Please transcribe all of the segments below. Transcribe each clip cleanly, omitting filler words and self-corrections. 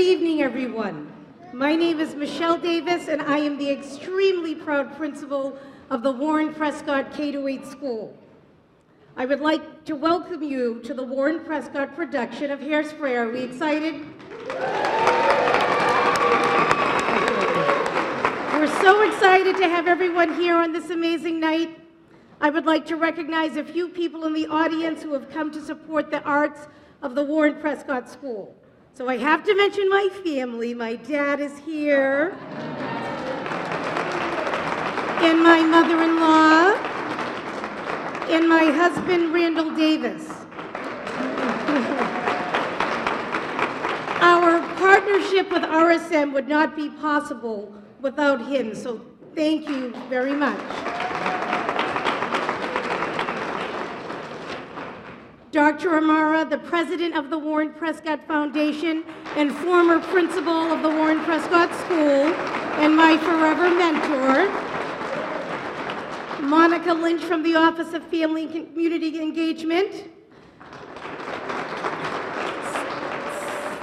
evening, everyone. My name is Michelle Davis, and I am the extremely proud principal of the Warren Prescott K-8 school. I would like to welcome you to the Warren Prescott production of Hairspray. Are we excited? We're so excited to have everyone here on this amazing night. I would like to recognize a few people in the audience who have come to support the arts of the Warren Prescott School. So I have to mention my family. My dad is here, and my mother-in-law, and my husband, Randall Davis. Our partnership with RSM would not be possible without him, so thank you very much. Dr. Amara, the president of the Warren Prescott Foundation and former principal of the Warren Prescott School, and my forever mentor. Monica Lynch from the Office of Family and Community Engagement.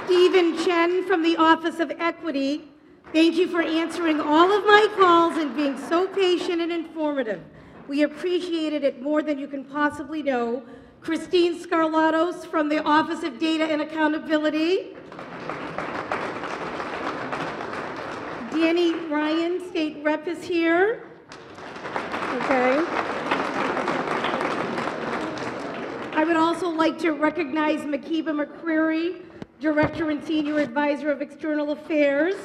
Stephen Chen from the Office of Equity. Thank you for answering all of my calls and being so patient and informative. We appreciated it more than you can possibly know. Christine Scarlatos from the Office of Data and Accountability. Danny Ryan, State Rep, is here. Okay. I would also like to recognize Makiba McCreary, Director and Senior Advisor of External Affairs.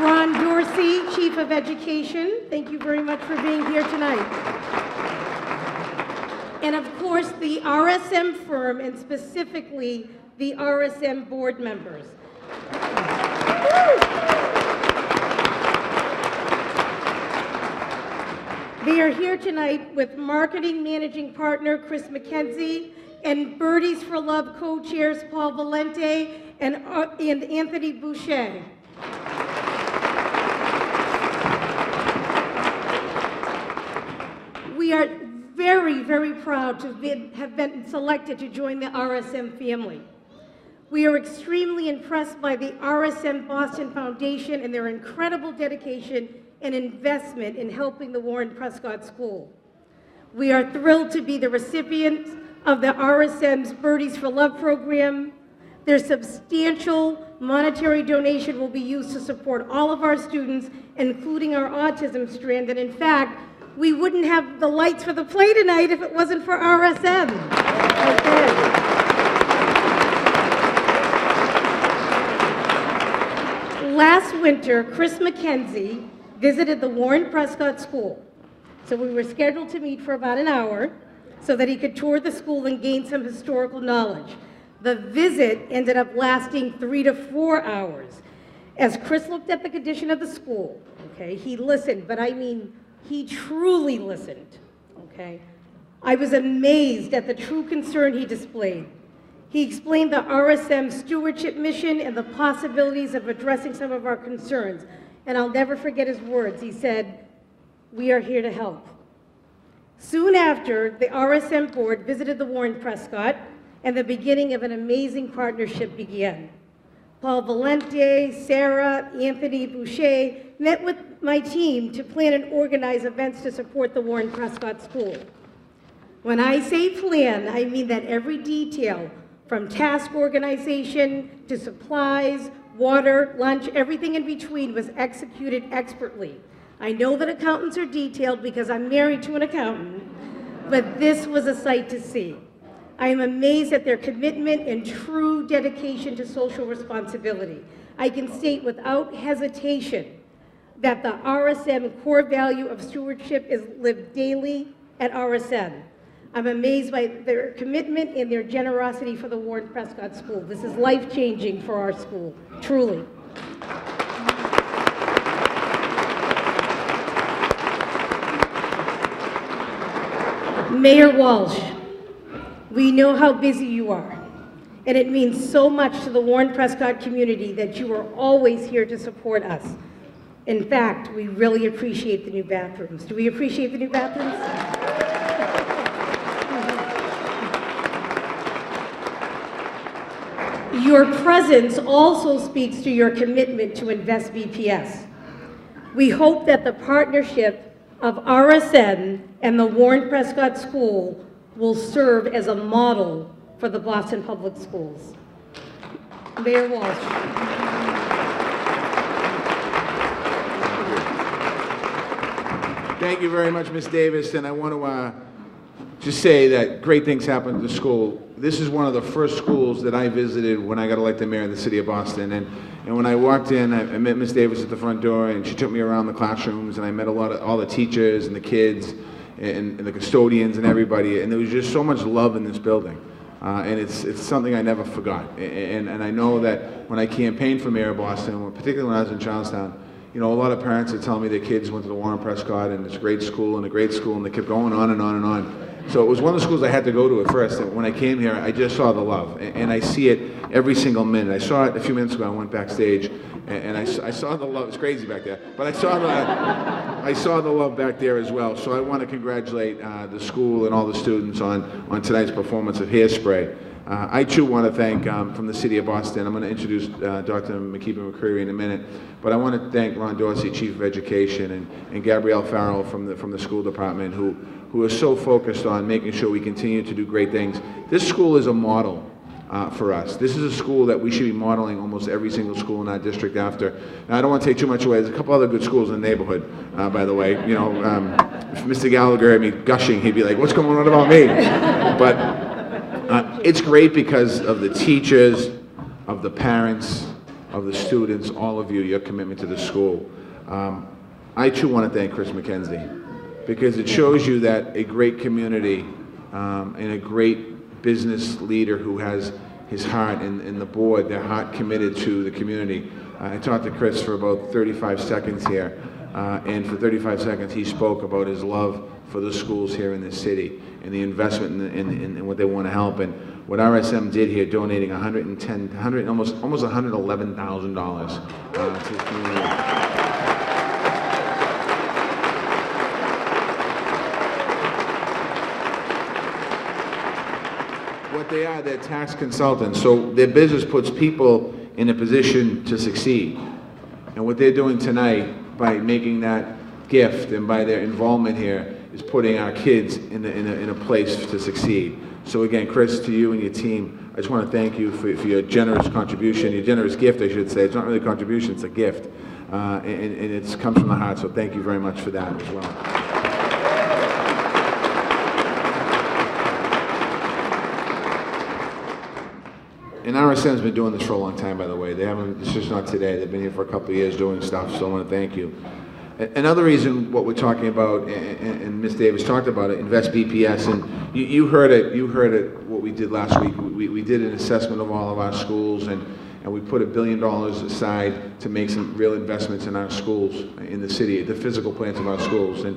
Ron Dorsey, Chief of Education. Thank you very much for being here tonight. And of course, the RSM firm, and specifically the RSM board members. They are here tonight with Marketing Managing Partner Chris McKenzie and Birdies for Love co-chairs Paul Valente and Anthony Boucher. We are very, very proud to have been selected to join the RSM family. We are extremely impressed by the RSM Boston Foundation and their incredible dedication and investment in helping the Warren Prescott School. We are thrilled to be the recipients of the RSM's Birdies for Love program. Their substantial monetary donation will be used to support all of our students, including our autism strand, and in fact, we wouldn't have the lights for the play tonight if it wasn't for RSM. Okay. Last winter, Chris McKenzie visited the Warren Prescott School. So we were scheduled to meet for about an hour so that he could tour the school and gain some historical knowledge. The visit ended up lasting 3 to 4 hours. As Chris looked at the condition of the school, okay, he listened, but I mean, he truly listened, okay? I was amazed at the true concern he displayed. He explained the RSM stewardship mission and the possibilities of addressing some of our concerns. And I'll never forget his words. He said, "We are here to help." Soon after, the RSM board visited the Warren Prescott, and the beginning of an amazing partnership began. Paul Valente, Sarah, Anthony Boucher met with my team to plan and organize events to support the Warren Prescott School. When I say plan, I mean that every detail, from task organization to supplies, water, lunch, everything in between was executed expertly. I know that accountants are detailed because I'm married to an accountant, but this was a sight to see. I am amazed at their commitment and true dedication to social responsibility. I can state without hesitation that the RSM core value of stewardship is lived daily at RSM. I'm amazed by their commitment and their generosity for the Warren Prescott School. This is life-changing for our school, truly. Mayor Walsh, we know how busy you are, and it means so much to the Warren Prescott community that you are always here to support us. In fact, we really appreciate the new bathrooms. Do we appreciate the new bathrooms? Your presence also speaks to your commitment to InvestBPS. We hope that the partnership of RSM and the Warren Prescott School will serve as a model for the Boston Public Schools. Mayor Walsh. Thank you very much, Ms. Davis, and I want to just say that great things happened at the school. This is one of the first schools that I visited when I got elected mayor of the city of Boston, and when I walked in, I met Ms. Davis at the front door, and she took me around the classrooms, and I met all the teachers and the kids and the custodians and everybody, and there was just so much love in this building. And it's something I never forgot. And I know that when I campaigned for mayor of Boston, particularly when I was in Charlestown, you know, a lot of parents are telling me their kids went to the Warren Prescott and it's a great school, and they kept going on and on and on. So it was one of the schools I had to go to at first. And when I came here, I just saw the love, and I see it every single minute. I saw it a few minutes ago. I went backstage, and I saw the love. It's crazy back there, but I saw the love back there as well. So I want to congratulate the school and all the students on tonight's performance of Hairspray. I too want to thank, from the city of Boston, I'm going to introduce Dr. McKeever-McCreary in a minute, but I want to thank Ron Dorsey, Chief of Education, and Gabrielle Farrell from the school department, who are so focused on making sure we continue to do great things. This school is a model for us. This is a school that we should be modeling almost every single school in our district after. Now, I don't want to take too much away. There's a couple other good schools in the neighborhood, by the way. You know, if Mr. Gallagher had me gushing, he'd be like, what's going on about me? But it's great because of the teachers, of the parents, of the students, all of you, your commitment to the school. I too want to thank Chris McKenzie, because it shows you that a great community and a great business leader who has his heart and the board, their heart committed to the community. I talked to Chris for about 35 seconds here, and for 35 seconds he spoke about his love for the schools here in this city and the investment in what they want to help. And what RSM did here, donating almost $111,000 to the community. What they are, they're tax consultants. So their business puts people in a position to succeed. And what they're doing tonight by making that gift and by their involvement here is putting our kids in a place to succeed. So again, Chris, to you and your team, I just want to thank you for your generous contribution, your generous gift, I should say. It's not really a contribution, it's a gift. And it comes from the heart, so thank you very much for that as well. And RSM's been doing this for a long time, by the way. It's just not today. They've been here for a couple of years doing stuff, so I want to thank you. Another reason what we're talking about, and Ms. Davis talked about it, InvestBPS, and you heard it, what we did last week. We did an assessment of all of our schools, and we put $1 billion aside to make some real investments in our schools in the city, the physical plants of our schools. And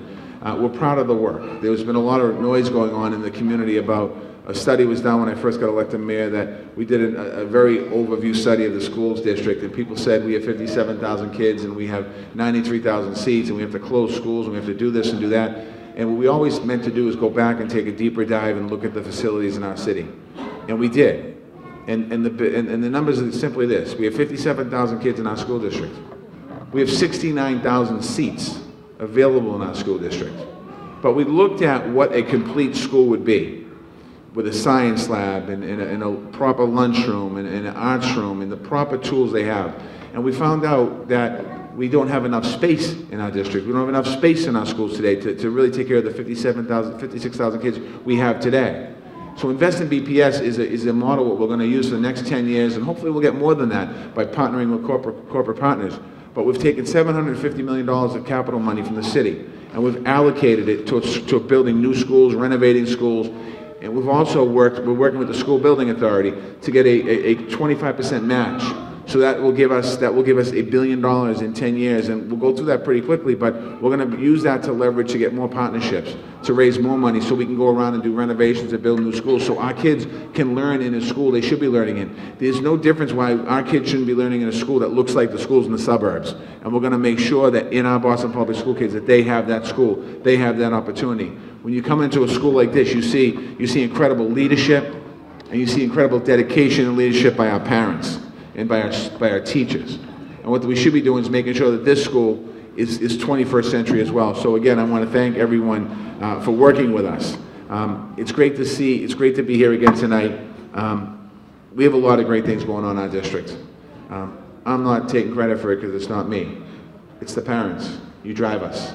we're proud of the work. There's been a lot of noise going on in the community about a study was done when I first got elected mayor that we did a very overview study of the schools district, and people said we have 57,000 kids and we have 93,000 seats and we have to close schools and we have to do this and do that. And what we always meant to do is go back and take a deeper dive and look at the facilities in our city. And we did. And the numbers are simply this. We have 57,000 kids in our school district. We have 69,000 seats available in our school district. But we looked at what a complete school would be, with a science lab and a proper lunchroom and an arts room and the proper tools they have. And we found out that we don't have enough space in our district. We don't have enough space in our schools today to really take care of the 56,000 kids we have today. So InvestBPS is a model what we're going to use for the next 10 years, and hopefully we'll get more than that by partnering with corporate partners. But we've taken $750 million of capital money from the city, and we've allocated it to building new schools, renovating schools. And we're working with the School Building Authority to get a 25% match. So that will give us $1 billion in 10 years, and we'll go through that pretty quickly, but we're going to use that to leverage to get more partnerships, to raise more money so we can go around and do renovations and build new schools so our kids can learn in a school they should be learning in. There's no difference why our kids shouldn't be learning in a school that looks like the schools in the suburbs. And we're going to make sure that in our Boston Public School kids that they have that school, they have that opportunity. When you come into a school like this, you see incredible leadership, And you see incredible dedication and leadership by our parents and by our teachers. And what we should be doing is making sure that this school is 21st century as well. So again, I want to thank everyone for working with us. It's great to see, it's great to be here again tonight. We have a lot of great things going on in our district. I'm not taking credit for it because it's not me. It's the parents. You drive us.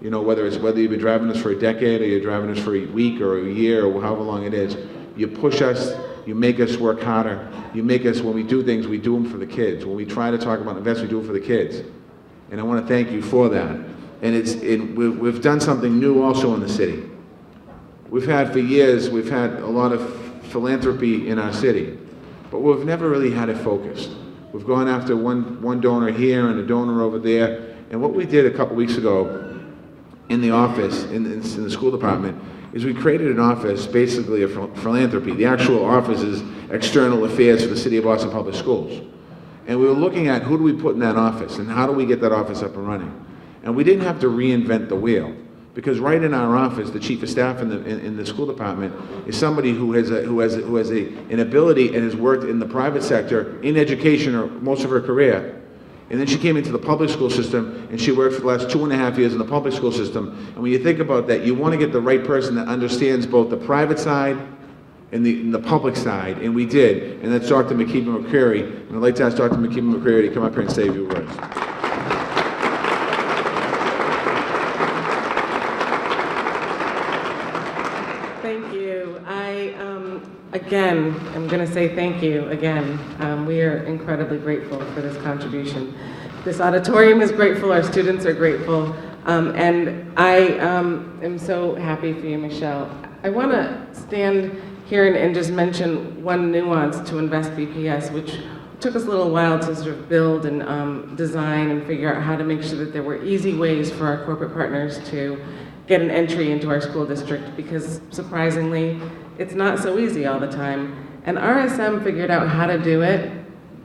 You know, whether you've been driving us for a decade or you're driving us for a week or a year or however long it is, you push us, you make us work harder, you make us, when we do things, we do them for the kids. When we try to talk about investment, we do it for the kids. And I want to thank you for that. And we've done something new also in the city. We've had for years, we've had a lot of philanthropy in our city, but we've never really had it focused. We've gone after one donor here and a donor over there. And what we did a couple weeks ago in the office, in the school department, is we created an office, basically of philanthropy. The actual office is external affairs for the City of Boston Public Schools. And we were looking at who do we put in that office and how do we get that office up and running. And we didn't have to reinvent the wheel, because right in our office, the chief of staff in the school department is somebody who has an ability and has worked in the private sector in education or most of her career. And then she came into the public school system, and she worked for the last 2.5 years in the public school system. And when you think about that, you want to get the right person that understands both the private side and the public side, and we did. And that's Dr. McKeever McCreary. And I'd like to ask Dr. McKeever McCreary to come up here and say a few words. Thank you. Again, I'm going to say thank you again. We are incredibly grateful for this contribution. This auditorium is grateful, our students are grateful, and I am so happy for you, Michelle. I want to stand here and just mention one nuance to InvestBPS, which took us a little while to sort of build and design and figure out how to make sure that there were easy ways for our corporate partners to get an entry into our school district, because surprisingly, it's not so easy all the time. And RSM figured out how to do it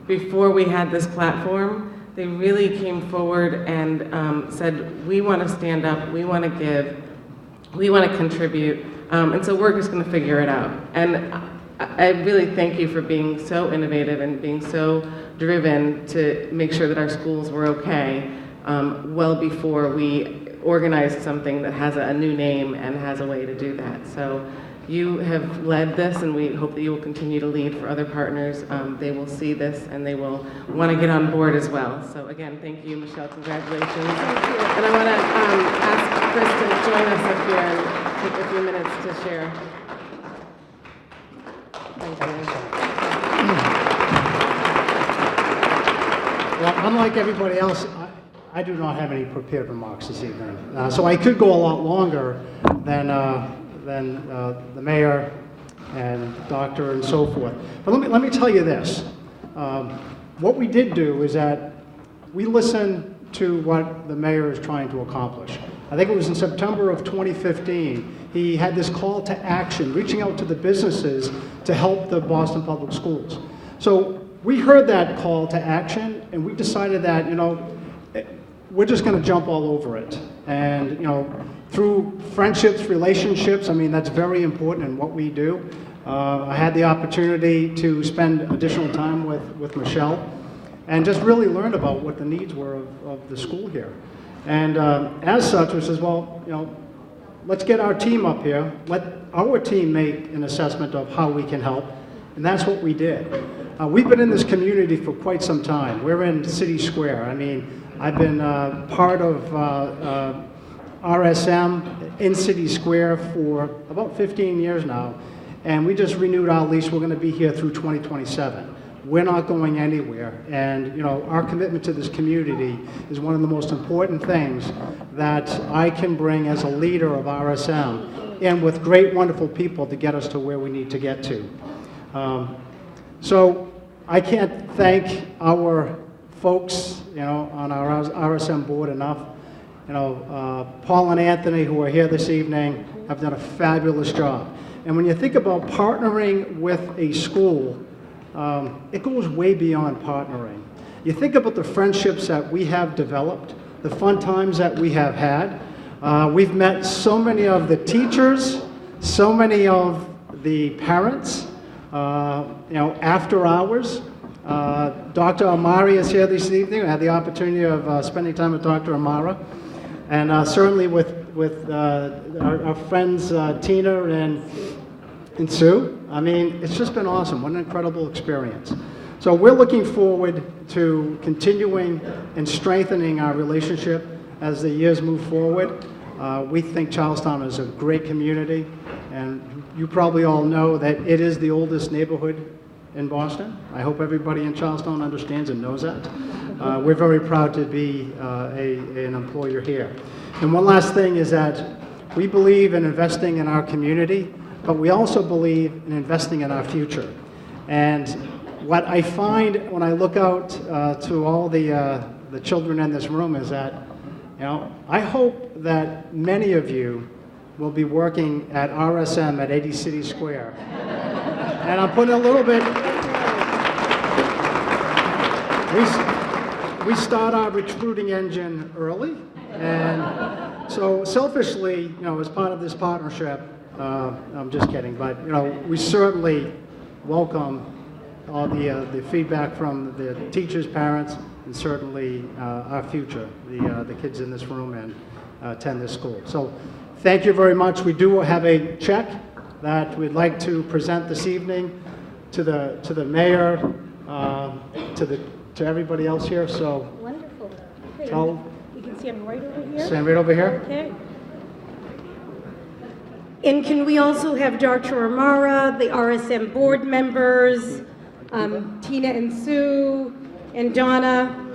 before we had this platform. They really came forward and said, we want to stand up, we want to give, we want to contribute, and so we're just going to figure it out. And I really thank you for being so innovative and being so driven to make sure that our schools were okay well before we organized something that has a new name and has a way to do that. So you have led this, and we hope that you will continue to lead for other partners. They will see this and they will want to get on board as well. So again, thank you, Michelle, congratulations. And I want to ask Chris to join us up here and take a few minutes to share. Thank you. Well, unlike everybody else, I do not have any prepared remarks this evening. So I could go a lot longer than the mayor and the doctor and so forth. But let me tell you this. What we did do is that we listened to what the mayor is trying to accomplish. I think it was in September of 2015, he had this call to action, reaching out to the businesses to help the Boston Public Schools. So we heard that call to action, and we decided that, we're just going to jump all over it. And, through friendships, relationships, I mean, that's very important in what we do. I had the opportunity to spend additional time with Michelle and just really learn about what the needs were of the school here. And as such, we says, well, let's get our team up here. Let our team make an assessment of how we can help. And that's what we did. We've been in this community for quite some time. We're in City Square. I mean, I've been part of RSM in City Square for about 15 years now, and we just renewed our lease. We're going to be here through 2027. We're not going anywhere, and our commitment to this community is one of the most important things that I can bring as a leader of RSM, and with great, wonderful people to get us to where we need to get to. So I can't thank our folks, on our RSM board enough. Paul and Anthony, who are here this evening, have done a fabulous job. And when you think about partnering with a school, it goes way beyond partnering. You think about the friendships that we have developed, the fun times that we have had. We've met so many of the teachers, so many of the parents. after hours. Dr. Amari is here this evening. I had the opportunity of spending time with Dr. Amara, and certainly with our friends Tina and Sue. I mean, it's just been awesome. What an incredible experience. So we're looking forward to continuing and strengthening our relationship as the years move forward. We think Charlestown is a great community, and you probably all know that it is the oldest neighborhood in Boston. I hope everybody in Charlestown understands and knows that. We're very proud to be an employer here. And one last thing is that we believe in investing in our community, but we also believe in investing in our future. And what I find when I look out to all the children in this room is that, I hope that many of you will be working at RSM at 80 City Square. And I'm putting a little bit, we start our recruiting engine early, and so selfishly, as part of this partnership, I'm just kidding, but we certainly welcome all the feedback from the teachers, parents, and certainly our future, the kids in this room and attend this school. So thank you very much. We do have a check that we'd like to present this evening to the mayor, to everybody else here. So Wonderful. Okay, tell, you can stand right over here. stand right over here. Okay. And can we also have Dr. Amara, the RSM board members, Tina and Sue, and Donna,